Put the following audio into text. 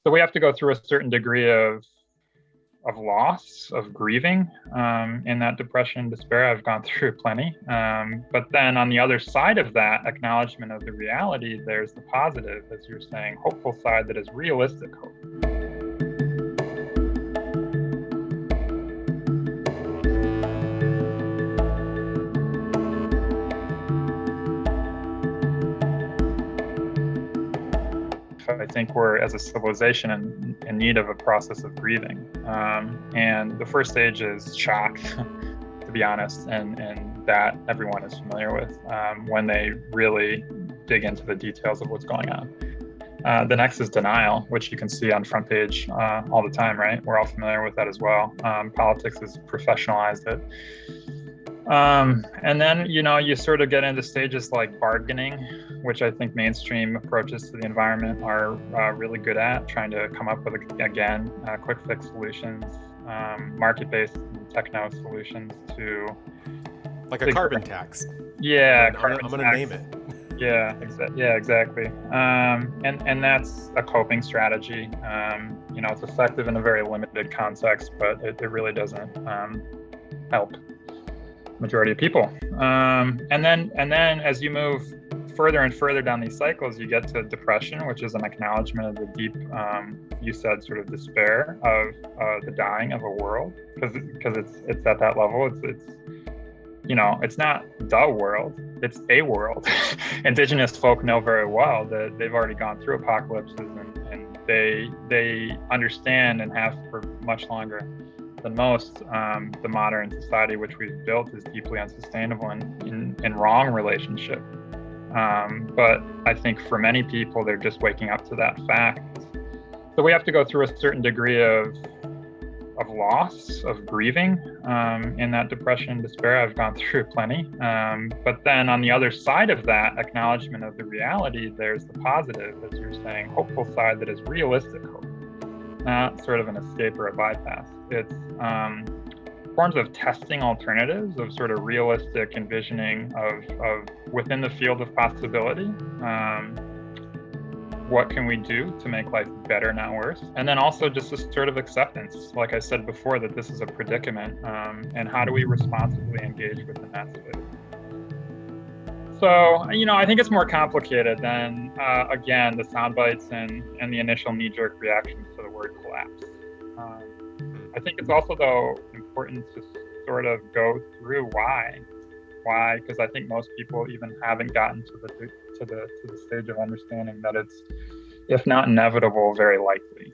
So we have to go through a certain degree of loss, of grieving in that depression and despair. I've gone through plenty. But then on the other side of that acknowledgement of the reality, there's the positive, as you're saying, hopeful side that is realistic hope. I think we're, as a civilization, in need of a process of grieving. And the first stage is shock, to be honest, and that everyone is familiar with when they really dig into the details of what's going on. The next is denial, which you can see on front page all the time, right? We're all familiar with that as well. Politics has professionalized it. And then, you sort of get into stages like bargaining, which I think mainstream approaches to the environment are really good at, trying to come up with, again, quick fix solutions, market-based techno solutions to... Like a carbon tax. Yeah, I'm going to name it. Yeah, exactly. And that's a coping strategy. It's effective in a very limited context, but it really doesn't help majority of people. And then as you move further and further down these cycles, you get to depression, which is an acknowledgement of the deep, you said, sort of despair of the dying of a world, because it's at that level. It's not the world, it's a world. Indigenous folk know very well that they've already gone through apocalypses, and they understand, and have for much longer than most, the modern society which we've built is deeply unsustainable and in wrong relationship. But I think for many people, they're just waking up to that fact. So we have to go through a certain degree of loss, of grieving in that depression and despair. I've gone through plenty. But then on the other side of that acknowledgement of the reality, there's the positive, as you're saying, hopeful side that is realistic hope, not sort of an escape or a bypass. It's forms of testing alternatives, of sort of realistic envisioning of within the field of possibility. What can we do to make life better, not worse? And then also just a sort of acceptance, like I said before, that this is a predicament, and how do we responsibly engage within that space? So, I think it's more complicated than, again, the sound bites and the initial knee-jerk reactions to the word collapse. I think it's also, though, important to sort of go through why, because I think most people even haven't gotten to the stage of understanding that it's, if not inevitable, very likely.